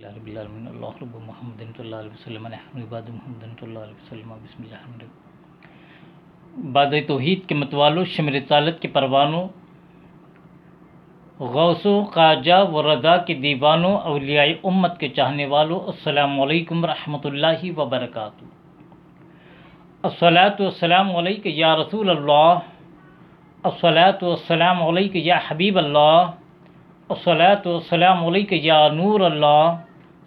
رب العالمین اللہ رب محمد صلی اللہ علیہ وسلم نحن عباد محمد صلی اللہ علیہ وسلم بسم اللہ الرحمن الرحیم۔ بعد توحید کے متوالوں، شمر رسالت کے پروانوں، غوث و خواجہ و رضا کے دیوانوں، اولیاء امت کے چاہنے والوں، السلام علیکم ورحمۃ اللہ وبرکاتہ۔ الصلاۃ والسلام علیک یا رسول اللہ، الصلاۃ والسلام علیک یا حبیب اللہ، الصلاۃ والسلام علیک یا نور اللہ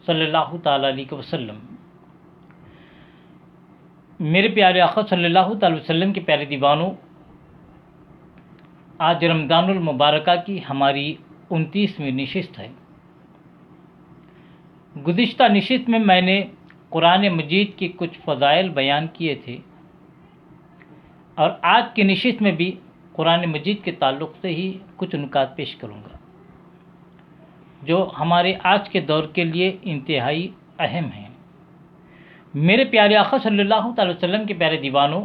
صلی اللہ تعالیٰ علیہ وسلم۔ میرے پیارے آقا صلی اللہ تعالی وسلم کے پیارے دیوانوں، آج رمضان المبارکہ کی ہماری 29ویں نشست ہے۔ گزشتہ نشست میں نے قرآن مجید کے کچھ فضائل بیان کیے تھے، اور آج کی نشست میں بھی قرآن مجید کے تعلق سے ہی کچھ نکات پیش کروں گا جو ہمارے آج کے دور کے لیے انتہائی اہم ہیں۔ میرے پیارے آقا صلی اللہ تعالی وسلم کے پیارے دیوانوں،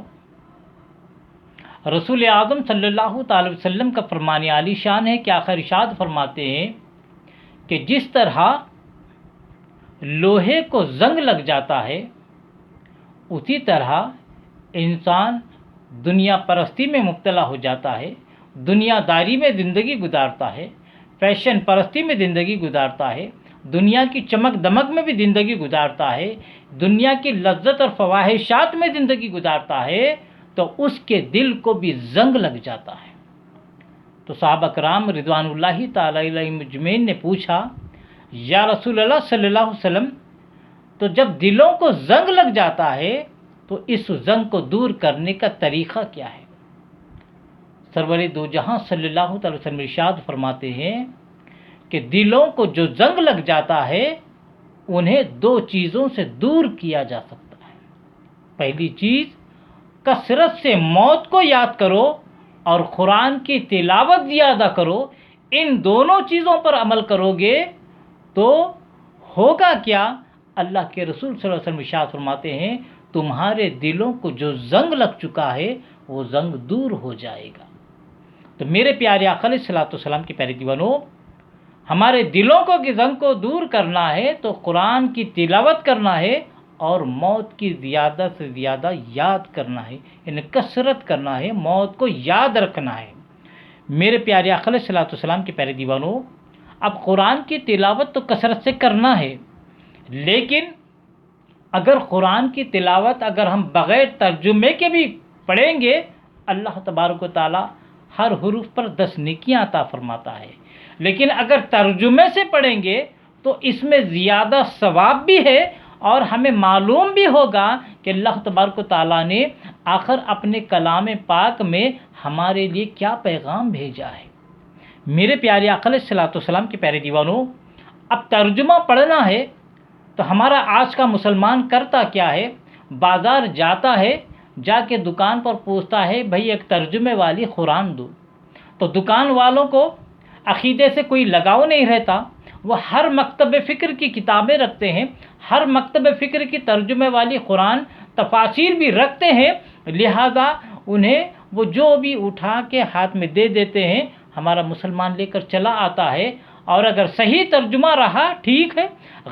رسول اعظم صلی اللہ تعالی وسلم کا فرمان عالی شان ہے کہ آخر ارشاد فرماتے ہیں کہ جس طرح لوہے کو زنگ لگ جاتا ہے، اسی طرح انسان دنیا پرستی میں مبتلا ہو جاتا ہے، دنیا داری میں زندگی گزارتا ہے، فیشن پرستی میں زندگی گزارتا ہے، دنیا کی چمک دمک میں بھی زندگی گزارتا ہے، دنیا کی لذت اور فواہشات میں زندگی گزارتا ہے، تو اس کے دل کو بھی زنگ لگ جاتا ہے۔ تو صحابہ کرام رضوان اللہ تعالی علیہم اجمعین نے پوچھا، یا رسول اللہ صلی اللہ علیہ وسلم، تو جب دلوں کو زنگ لگ جاتا ہے تو اس زنگ کو دور کرنے کا طریقہ کیا ہے؟ سرور دو جہاں صلی اللہ تعالی وسلم ارشاد فرماتے ہیں کہ دلوں کو جو زنگ لگ جاتا ہے انہیں دو چیزوں سے دور کیا جا سکتا ہے۔ پہلی چیز، کثرت سے موت کو یاد کرو اور قرآن کی تلاوت زیادہ کرو۔ ان دونوں چیزوں پر عمل کرو گے تو ہوگا کیا؟ اللہ کے رسول صلی اللہ علیہ وسلم ارشاد فرماتے ہیں تمہارے دلوں کو جو زنگ لگ چکا ہے وہ زنگ دور ہو جائے گا۔ تو میرے پیارے آقا علیہ الصلوۃ والسلام کے پیارے دیوانوں، ہمارے دلوں کو زنگ کو دور کرنا ہے تو قرآن کی تلاوت کرنا ہے اور موت کی زیادہ سے زیادہ یاد کرنا ہے، یعنی کثرت کرنا ہے، موت کو یاد رکھنا ہے۔ میرے پیارے آقا علیہ الصلوۃ والسلام کے پیارے دیوانوں، اب قرآن کی تلاوت تو کثرت سے کرنا ہے، لیکن اگر قرآن کی تلاوت اگر ہم بغیر ترجمے کے بھی پڑھیں گے، اللہ تبارک و تعالی ہر حروف پر 10 نیکیاں عطا فرماتا ہے، لیکن اگر ترجمے سے پڑھیں گے تو اس میں زیادہ ثواب بھی ہے، اور ہمیں معلوم بھی ہوگا کہ اللہ تبارک و تعالیٰ نے آخر اپنے کلام پاک میں ہمارے لیے کیا پیغام بھیجا ہے۔ میرے پیارے آقا علیہ الصلوۃ والسلام کے پیارے دیوانوں، اب ترجمہ پڑھنا ہے تو ہمارا آج کا مسلمان کرتا کیا ہے؟ بازار جاتا ہے، جا کے دکان پر پوچھتا ہے بھائی ایک ترجمے والی قرآن دو، تو دکان والوں کو عقیدے سے کوئی لگاؤ نہیں رہتا، وہ ہر مکتب فکر کی کتابیں رکھتے ہیں، ہر مکتب فکر کی ترجمے والی قرآن تفاسیر بھی رکھتے ہیں، لہذا انہیں وہ جو بھی اٹھا کے ہاتھ میں دے دیتے ہیں، ہمارا مسلمان لے کر چلا آتا ہے، اور اگر صحیح ترجمہ رہا ٹھیک ہے،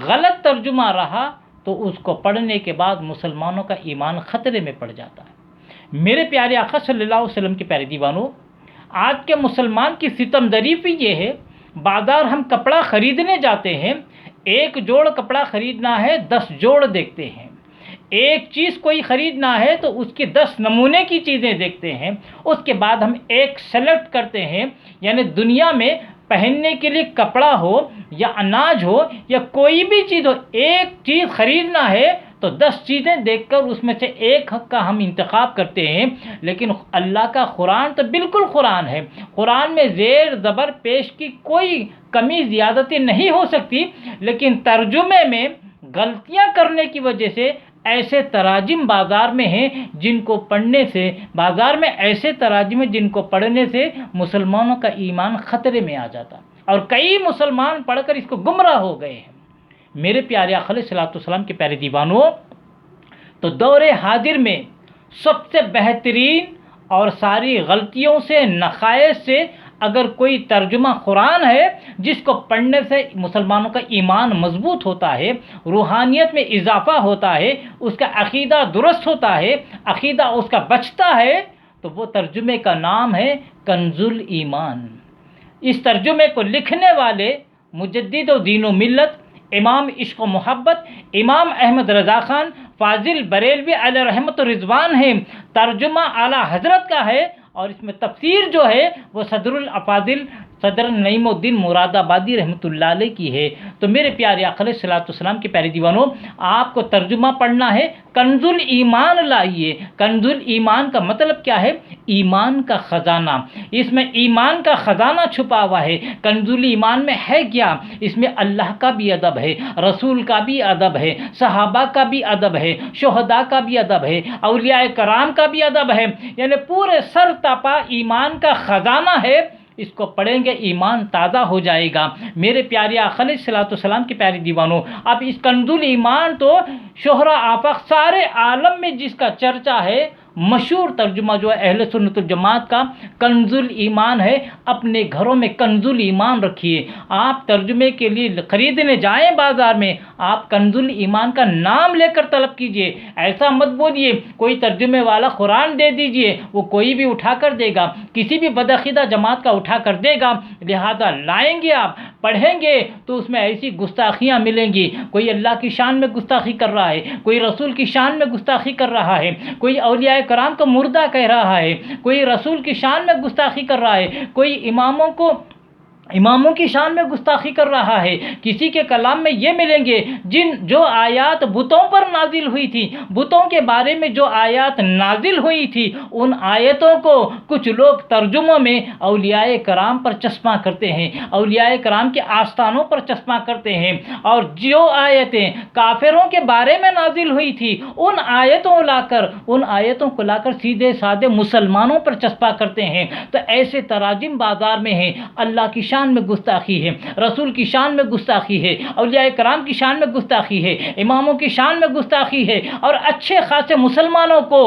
غلط ترجمہ رہا تو اس کو پڑھنے کے بعد مسلمانوں کا ایمان خطرے میں پڑ جاتا ہے۔ میرے پیارے آقا صلی اللہ علیہ وسلم کے پیارے دیوانوں، آج کے مسلمان کی ستم ظریفی یہ ہے، بازار ہم کپڑا خریدنے جاتے ہیں، ایک جوڑ کپڑا خریدنا ہے 10 جوڑ دیکھتے ہیں، ایک چیز کوئی خریدنا ہے تو اس کی 10 نمونے کی چیزیں دیکھتے ہیں، اس کے بعد ہم ایک سلیکٹ کرتے ہیں۔ یعنی دنیا میں پہننے کے لیے کپڑا ہو یا اناج ہو یا کوئی بھی چیز ہو، ایک چیز خریدنا ہے تو 10 چیزیں دیکھ کر اس میں سے ایک حق کا ہم انتخاب کرتے ہیں، لیکن اللہ کا قرآن تو بالکل قرآن ہے، قرآن میں زیر زبر پیش کی کوئی کمی زیادتی نہیں ہو سکتی، لیکن ترجمے میں غلطیاں کرنے کی وجہ سے ایسے تراجم بازار میں ہیں جن کو پڑھنے سے بازار میں ایسے تراجم ہیں جن کو پڑھنے سے مسلمانوں کا ایمان خطرے میں آ جاتا، اور کئی مسلمان پڑھ کر اس کو گمراہ ہو گئے ہیں۔ میرے پیارے آقا علیہ الصلوۃ والسلام کے پیارے دیوانوں، تو دور حاضر میں سب سے بہترین اور ساری غلطیوں سے، نقائص سے اگر کوئی ترجمہ قرآن ہے جس کو پڑھنے سے مسلمانوں کا ایمان مضبوط ہوتا ہے، روحانیت میں اضافہ ہوتا ہے، اس کا عقیدہ درست ہوتا ہے، عقیدہ اس کا بچتا ہے، تو وہ ترجمے کا نام ہے کنز الایمان۔ اس ترجمے کو لکھنے والے مجدد و دین و ملت امام عشق و محبت امام احمد رضا خان فاضل بریلوی علیہ رحمت و رضوان ہیں۔ ترجمہ اعلیٰ حضرت کا ہے، اور اس میں تفسیر جو ہے وہ صدر الافاضل صدر نعیم الدین مراد آبادی رحمۃ اللہ علیہ کی ہے۔ تو میرے پیارے آقا علیہ الصلوۃ والسلام کے پیارے دیوانوں، آپ کو ترجمہ پڑھنا ہے کنز الایمان لائیے۔ کنز الایمان کا مطلب کیا ہے؟ ایمان کا خزانہ۔ اس میں ایمان کا خزانہ چھپا ہوا ہے۔ کنز الایمان میں ہے کیا؟ اس میں اللہ کا بھی ادب ہے، رسول کا بھی ادب ہے، صحابہ کا بھی ادب ہے، شہداء کا بھی ادب ہے، اولیاء کرام کا بھی ادب ہے، یعنی پورے سر تپا ایمان کا خزانہ ہے۔ اس کو پڑھیں گے ایمان تازہ ہو جائے گا۔ میرے پیارے آقا علیہ الصلوۃ والسلام کے پیارے دیوانوں، اب اس کنز الایمان تو شہرا آفاق سارے عالم میں جس کا چرچا ہے، مشہور ترجمہ جو ہے اہل سنت الجماعت کا کنز الایمان ہے۔ اپنے گھروں میں کنز الایمان رکھیے۔ آپ ترجمے کے لیے خریدنے جائیں بازار میں، آپ کنز الایمان کا نام لے کر طلب کیجئے۔ ایسا مت بولیے کوئی ترجمے والا قرآن دے دیجئے، وہ کوئی بھی اٹھا کر دے گا، کسی بھی بدعقیدہ جماعت کا اٹھا کر دے گا، لہذا لائیں گے آپ پڑھیں گے تو اس میں ایسی گستاخیاں ملیں گی۔ کوئی اللہ کی شان میں گستاخی کر رہا ہے، کوئی رسول کی شان میں گستاخی کر رہا ہے، کوئی اولیاء کرام کو مردہ کہہ رہا ہے، کوئی رسول کی شان میں گستاخی کر رہا ہے، کوئی اماموں کی شان میں گستاخی کر رہا ہے۔ کسی کے کلام میں یہ ملیں گے جو آیات بتوں پر نازل ہوئی تھی، بتوں کے بارے میں جو آیات نازل ہوئی تھی، ان آیتوں کو کچھ لوگ ترجموں میں اولیاء کرام پر چسپاں کرتے ہیں، اولیاء کرام کے آستانوں پر چسپاں کرتے ہیں، اور جو آیتیں کافروں کے بارے میں نازل ہوئی تھی ان آیتوں کو لا کر سیدھے سادے مسلمانوں پر چسپاں کرتے ہیں۔ تو ایسے تراجم بازار میں ہیں۔ اللہ کی شان میں گستاخی ہے، رسول کی شان میں گستاخی ہے، اولیاء کرام کی شان میں گستاخی ہے، اماموں کی شان میں گستاخی ہے، اور اچھے خاصے مسلمانوں کو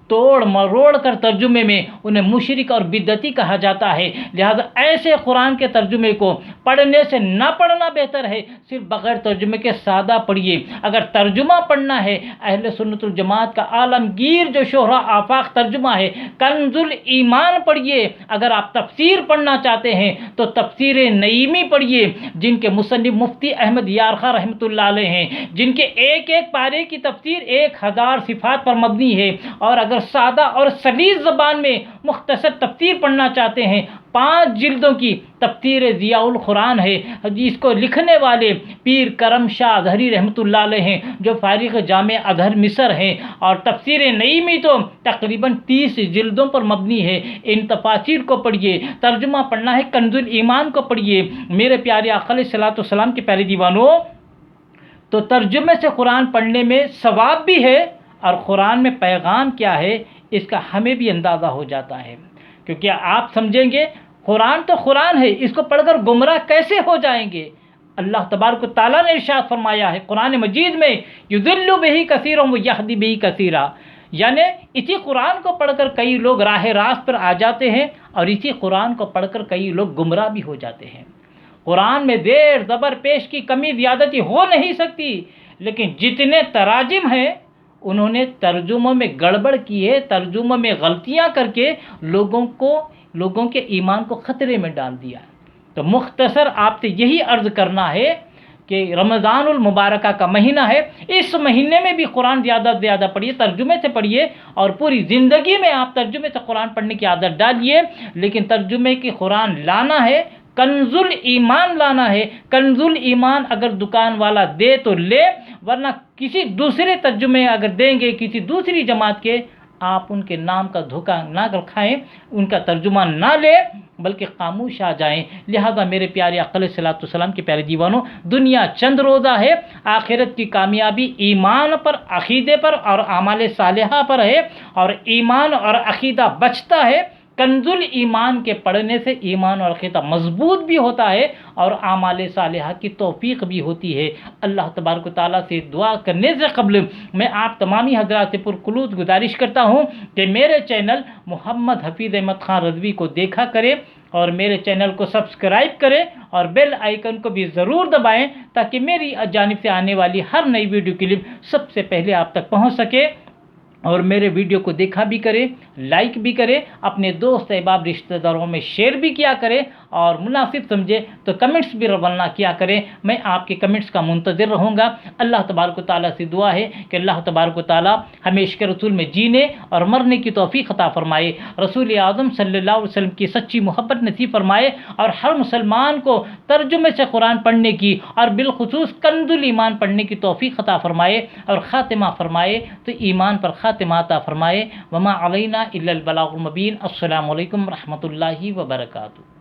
توڑ مروڑ کر ترجمے میں انہیں مشرک اور بدعتی کہا جاتا ہے۔ لہذا ایسے قرآن کے ترجمے کو پڑھنے سے نہ پڑھنا بہتر ہے، صرف بغیر ترجمے کے سادہ پڑھیے۔ اگر ترجمہ پڑھنا ہے، اہل سنت الجماعت کا عالمگیر جو شہرا آفاق ترجمہ ہے کنز الایمان پڑھیے۔ اگر آپ تفسیر پڑھنا چاہتے ہیں تو تفسیر نعیمی پڑھیے، جن کے مصنف مفتی احمد یار خان رحمۃ اللہ علیہ ہیں، جن کے ایک ایک پارے کی تفسیر 1000 صفات پر مبنی ہے۔ اور اگر سادہ اور سلیس زبان میں مختصر تفسیر پڑھنا چاہتے ہیں، 5 جلدوں کی تفسیر ضیاء القرآن ہے، جس کو لکھنے والے پیر کرم شاہ اظہری رحمۃ اللہ علیہ ہیں، جو فارغ جامع ازہر مصر ہیں۔ اور تفسیر نعیمی تو تقریباً 30 جلدوں پر مبنی ہے۔ ان تفاسیر کو پڑھیے۔ ترجمہ پڑھنا ہے کنز الایمان کو پڑھیے۔ میرے پیارے آقا علیہ الصلوۃ والسلام کے پیارے دیوانوں، تو ترجمے سے قرآن پڑھنے میں ثواب بھی ہے، اور قرآن میں پیغام کیا ہے اس کا ہمیں بھی اندازہ ہو جاتا ہے، کیونکہ آپ سمجھیں گے قرآن تو قرآن ہے، اس کو پڑھ کر گمراہ کیسے ہو جائیں گے؟ اللہ تبارک و تعالیٰ نے ارشاد فرمایا ہے قرآن مجید میں، یضل بہ کثیرا ویہدی بہ کثیرا، یعنی اسی قرآن کو پڑھ کر کئی لوگ راہ راست پر آ جاتے ہیں، اور اسی قرآن کو پڑھ کر کئی لوگ گمراہ بھی ہو جاتے ہیں۔ قرآن میں زیر زبر پیش کی کمی زیادتی ہو نہیں سکتی، لیکن جتنے تراجم ہیں انہوں نے ترجموں میں گڑبڑ کی ہے، ترجموں میں غلطیاں کر کے لوگوں کے ایمان کو خطرے میں ڈال دیا۔ تو مختصر آپ سے یہی عرض کرنا ہے کہ رمضان المبارکہ کا مہینہ ہے، اس مہینے میں بھی قرآن زیادہ سے زیادہ پڑھیے، ترجمے سے پڑھیے، اور پوری زندگی میں آپ ترجمے سے قرآن پڑھنے کی عادت ڈالیے۔ لیکن ترجمے کی قرآن لانا ہے، کنز الایمان لانا ہے۔ کنز الایمان اگر دکان والا دے تو لے، ورنہ کسی دوسرے ترجمے اگر دیں گے کسی دوسری جماعت کے، آپ ان کے نام کا دھوکہ نہ کھائیں، ان کا ترجمہ نہ لیں، بلکہ خاموش آ جائیں۔ لہذا میرے پیارے آقا علیہ الصلوۃ والسلام کے پیارے دیوانوں، دنیا چند روزہ ہے، آخرت کی کامیابی ایمان پر، عقیدے پر اور اعمال صالحہ پر ہے، اور ایمان اور عقیدہ بچتا ہے۔ کنز الایمان کے پڑھنے سے ایمان اور عقیدہ مضبوط بھی ہوتا ہے، اور اعمال صالحہ کی توفیق بھی ہوتی ہے۔ اللہ تبارک و تعالیٰ سے دعا کرنے سے قبل میں آپ تمامی حضرات سے پرخلوص گزارش کرتا ہوں کہ میرے چینل محمد حفیظ احمد خان رضوی کو دیکھا کریں، اور میرے چینل کو سبسکرائب کریں اور بیل آئیکن کو بھی ضرور دبائیں تاکہ میری جانب سے آنے والی ہر نئی ویڈیو کلپ سب سے پہلے آپ تک پہنچ سکے۔ اور میرے ویڈیو کو دیکھا بھی کرے، لائک بھی کرے، اپنے دوست احباب رشتہ داروں میں شیئر بھی کیا کرے، اور مناسب سمجھے تو کمنٹس بھی روانہ کیا کرے۔ میں آپ کے کمنٹس کا منتظر رہوں گا۔ اللہ تبارک و تعالیٰ سے دعا ہے کہ اللہ تبارک و تعالیٰ ہمیں عشق رسول میں جینے اور مرنے کی توفیق عطا فرمائے، رسول اعظم صلی اللہ علیہ وسلم کی سچی محبت نصیب فرمائے، اور ہر مسلمان کو ترجمے سے قرآن پڑھنے کی اور بالخصوص کنز الایمان پڑھنے کی توفیق عطا فرمائے، اور خاتمہ فرمائے تو ایمان پر خاتمہ عطا فرمائے۔ وما علینا الا البلاغ المبین۔ السلام علیکم ورحمۃ اللہ وبرکاتہ۔